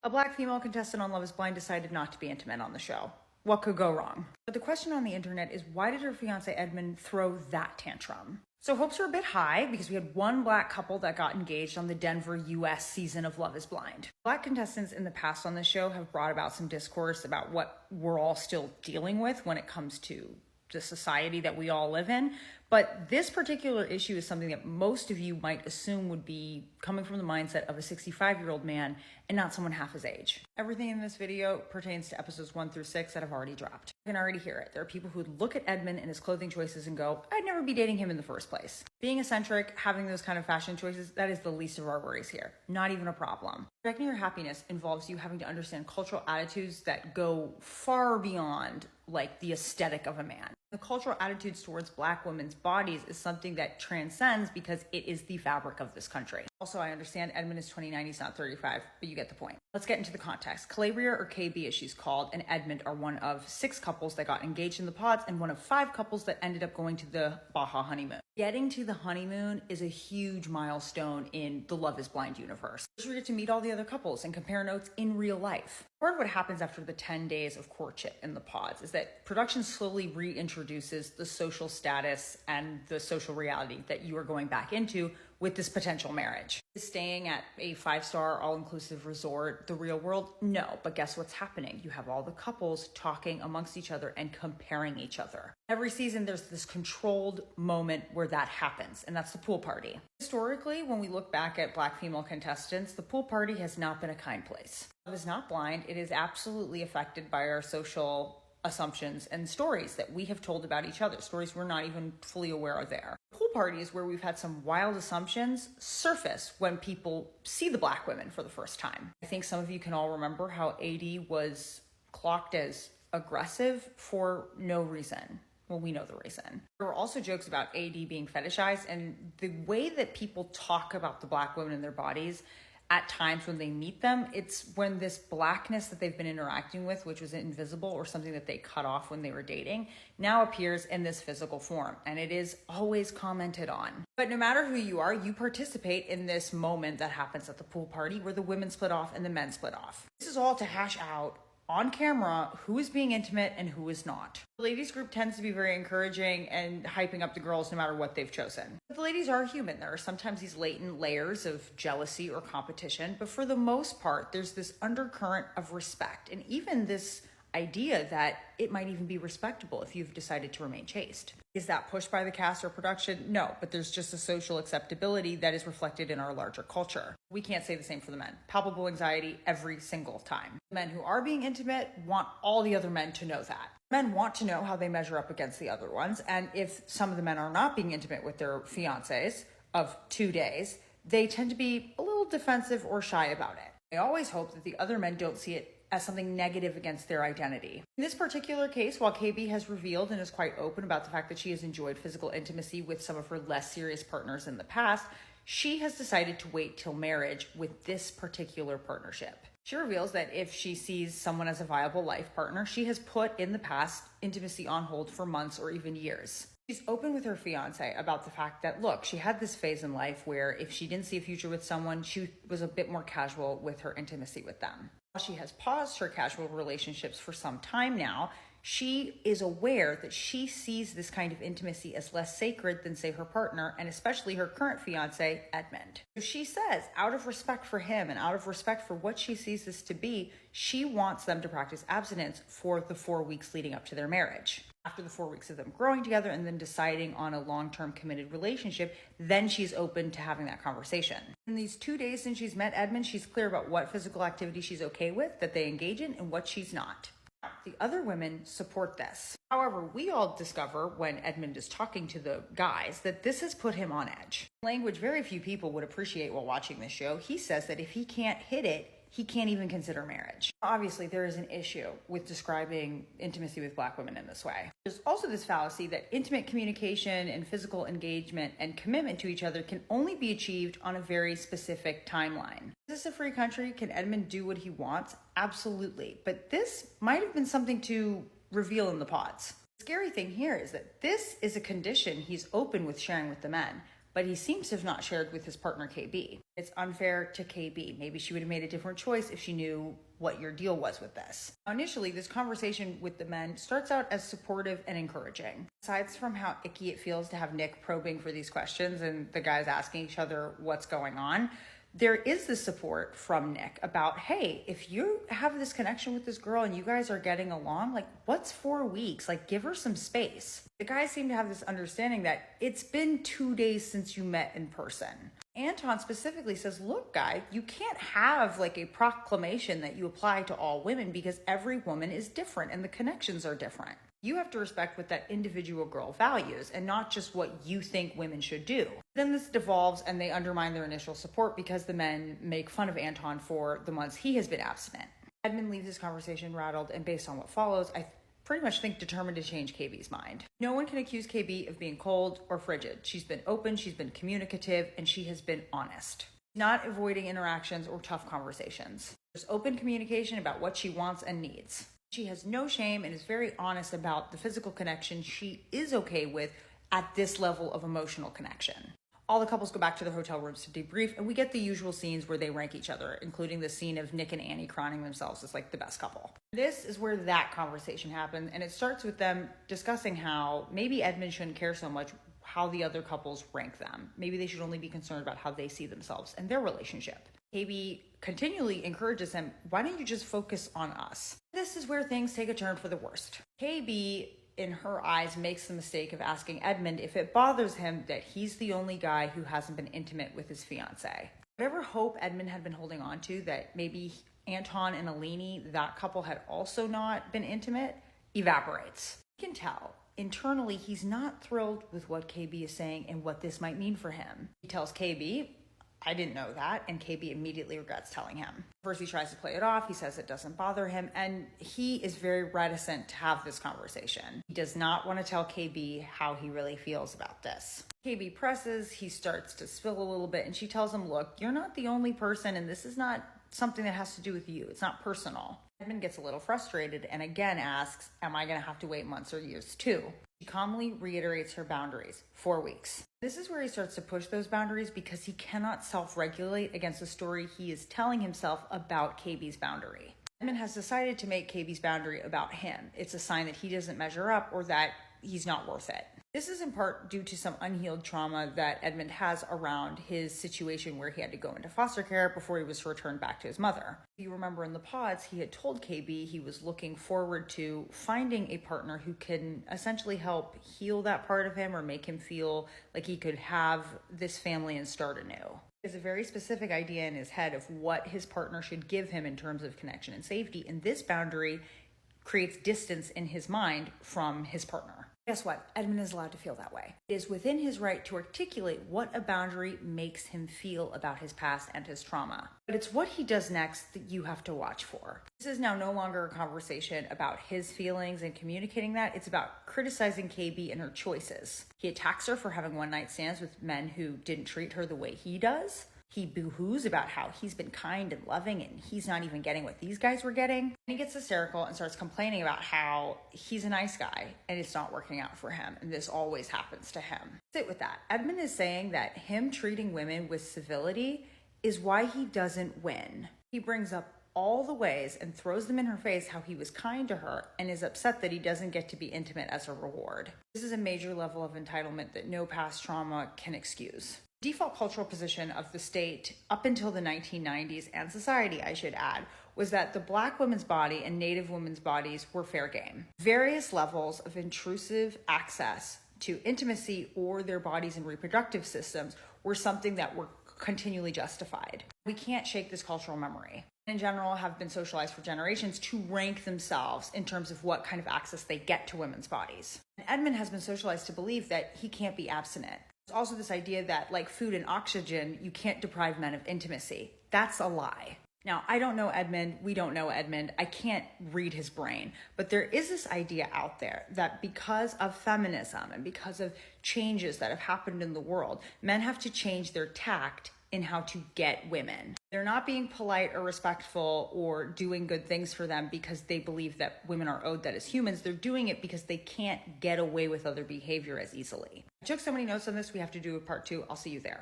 A black female contestant on Love is Blind decided not to be intimate on the show. What could go wrong? But the question on the internet is, why did her fiance Edmond throw that tantrum? So hopes are a bit high because we had one black couple that got engaged on the Denver, US season of Love is Blind. Black contestants in the past on the show have brought about some discourse about what we're all still dealing with when it comes to the society that we all live in. But this particular issue is something that most of you might assume would be coming from the mindset of a 65-year-old man and not someone half his age. Everything in this video pertains to episodes 1 through 6 that have already dropped. You can already hear it. There are people who would look at Edmond and his clothing choices and go, I'd never be dating him in the first place. Being eccentric, having those kind of fashion choices, that is the least of our worries here. Not even a problem. Protecting your happiness involves you having to understand cultural attitudes that go far beyond like the aesthetic of a man. The cultural attitudes towards black women's bodies is something that transcends because it is the fabric of this country. Also, I understand Edmond is 29, he's not 35, but you get the point. Let's get into the context. Calabria, or KB as she's called, and Edmond are one of 6 couples that got engaged in the pods and one of 5 couples that ended up going to the Baja honeymoon. Getting to the honeymoon is a huge milestone in the Love is Blind universe. You get to meet all the other couples and compare notes in real life. Part of what happens after the 10 days of courtship in the pods is that production slowly reintroduces the social status and the social reality that you are going back into with this potential marriage. Is staying at a 5-star all-inclusive resort the real world? No, but guess what's happening? You have all the couples talking amongst each other and comparing each other. Every season there's this controlled moment where that happens, and that's the pool party. Historically, when we look back at black female contestants, the pool party has not been a kind place. Love is not blind. It is absolutely affected by our social assumptions and stories that we have told about each other, stories we're not even fully aware are there. Pool parties where we've had some wild assumptions surface when people see the black women for the first time. I think some of you can all remember how AD was clocked as aggressive for no reason. Well, we know the reason. There were also jokes about AD being fetishized, and the way that people talk about the black women and their bodies at times when they meet them, it's when this blackness that they've been interacting with, which was invisible or something that they cut off when they were dating, now appears in this physical form, and it is always commented on. But no matter who you are, you participate in this moment that happens at the pool party where the women split off and the men split off. This is all to hash out on camera who is being intimate and who is not. The ladies group tends to be very encouraging and hyping up the girls no matter what they've chosen. But the ladies are human. There are sometimes these latent layers of jealousy or competition, but for the most part, there's this undercurrent of respect and even this idea that it might even be respectable if you've decided to remain chaste. Is that pushed by the cast or production? No, but there's just a social acceptability that is reflected in our larger culture. We can't say the same for the men. Palpable anxiety every single time. The men who are being intimate want all the other men to know that. Men want to know how they measure up against the other ones, and if some of the men are not being intimate with their fiancés of 2 days, they tend to be a little defensive or shy about it. They always hope that the other men don't see it as something negative against their identity. In this particular case, while KB has revealed and is quite open about the fact that she has enjoyed physical intimacy with some of her less serious partners in the past, she has decided to wait till marriage with this particular partnership. She reveals that if she sees someone as a viable life partner, she has put in the past intimacy on hold for months or even years. She's open with her fiance about the fact that, look, she had this phase in life where if she didn't see a future with someone, she was a bit more casual with her intimacy with them. While she has paused her casual relationships for some time now, she is aware that she sees this kind of intimacy as less sacred than, say, her partner, and especially her current fiance, Edmond. So she says, out of respect for him and out of respect for what she sees this to be, she wants them to practice abstinence for the 4 weeks leading up to their marriage. After the 4 weeks of them growing together and then deciding on a long-term committed relationship, then she's open to having that conversation. In these 2 days since she's met Edmond, she's clear about what physical activity she's okay with, that they engage in, and what she's not. The other women support this. However, we all discover when Edmond is talking to the guys that this has put him on edge. Language very few people would appreciate while watching this show. He says that if he can't hit it, he can't even consider marriage. Obviously, there is an issue with describing intimacy with black women in this way. There's also this fallacy that intimate communication and physical engagement and commitment to each other can only be achieved on a very specific timeline. Is this a free country? Can Edmond do what he wants? Absolutely. But this might have been something to reveal in the pods. The scary thing here is that this is a condition he's open with sharing with the men. but he seems to have not shared with his partner KB. It's unfair to KB. Maybe she would have made a different choice if she knew what your deal was with this. Initially, this conversation with the men starts out as supportive and encouraging. Aside from how icky it feels to have Nick probing for these questions and the guys asking each other what's going on, there is the support from Nick about, hey, if you have this connection with this girl and you guys are getting along, like, what's 4 weeks? Like, give her some space. The guys seem to have this understanding that it's been 2 days since you met in person. Anton specifically says, look, guy, you can't have like a proclamation that you apply to all women because every woman is different and the connections are different. You have to respect what that individual girl values and not just what you think women should do. Then this devolves and they undermine their initial support because the men make fun of Anton for the months he has been abstinent. Edmond leaves this conversation rattled and based on what follows, I pretty much think determined to change KB's mind. No one can accuse KB of being cold or frigid. She's been open, she's been communicative, and she has been honest. Not avoiding interactions or tough conversations. There's open communication about what she wants and needs. She has no shame and is very honest about the physical connection she is okay with at this level of emotional connection. All the couples go back to their hotel rooms to debrief, and we get the usual scenes where they rank each other, including the scene of Nick and Annie crowning themselves as like the best couple. This is where that conversation happens, and it starts with them discussing how maybe Edmond shouldn't care so much how the other couples rank them. Maybe they should only be concerned about how they see themselves and their relationship. KB continually encourages him, why don't you just focus on us? This is where things take a turn for the worst. KB, in her eyes, makes the mistake of asking Edmond if it bothers him that he's the only guy who hasn't been intimate with his fiancé. Whatever hope Edmond had been holding on to that maybe Anton and Eleni, that couple, had also not been intimate, evaporates. You can tell. Internally, he's not thrilled with what KB is saying and what this might mean for him. He tells KB, I didn't know that, and KB immediately regrets telling him. First, he tries to play it off. He says it doesn't bother him, and he is very reticent to have this conversation. He does not want to tell KB how he really feels about this. KB presses, he starts to spill a little bit, and she tells him, look, you're not the only person, and this is not something that has to do with you. It's not personal. Edmond gets a little frustrated and again asks, am I going to have to wait months or years too? She calmly reiterates her boundaries, 4 weeks. This is where he starts to push those boundaries because he cannot self-regulate against the story he is telling himself about KB's boundary. Edmond has decided to make KB's boundary about him. It's a sign that he doesn't measure up or that he's not worth it. This is in part due to some unhealed trauma that Edmond has around his situation where he had to go into foster care before he was returned back to his mother. If you remember in the pods, he had told KB he was looking forward to finding a partner who can essentially help heal that part of him or make him feel like he could have this family and start anew. He has a very specific idea in his head of what his partner should give him in terms of connection and safety, and this boundary creates distance in his mind from his partner. Guess what? Edmond is allowed to feel that way. It is within his right to articulate what a boundary makes him feel about his past and his trauma. But it's what he does next that you have to watch for. This is now no longer a conversation about his feelings and communicating that. It's about criticizing KB and her choices. He attacks her for having one-night stands with men who didn't treat her the way he does. He boo-hoos about how he's been kind and loving and he's not even getting what these guys were getting. And he gets hysterical and starts complaining about how he's a nice guy and it's not working out for him and this always happens to him. Sit with that. Edmond is saying that him treating women with civility is why he doesn't win. He brings up all the ways and throws them in her face how he was kind to her and is upset that he doesn't get to be intimate as a reward. This is a major level of entitlement that no past trauma can excuse. Default cultural position of the state up until the 1990s and society, I should add, was that the Black women's body and Native women's bodies were fair game. Various levels of intrusive access to intimacy or their bodies and reproductive systems were something that were continually justified. We can't shake this cultural memory. In general, have been socialized for generations to rank themselves in terms of what kind of access they get to women's bodies. And Edmond has been socialized to believe that he can't be abstinent. There's also this idea that, like food and oxygen, you can't deprive men of intimacy. That's a lie. Now, I don't know Edmond. We don't know Edmond. I can't read his brain. But there is this idea out there that because of feminism and because of changes that have happened in the world, men have to change their tact in how to get women. They're not being polite or respectful or doing good things for them because they believe that women are owed that as humans. They're doing it because they can't get away with other behavior as easily. I took so many notes on this, we have to do a part 2. I'll see you there.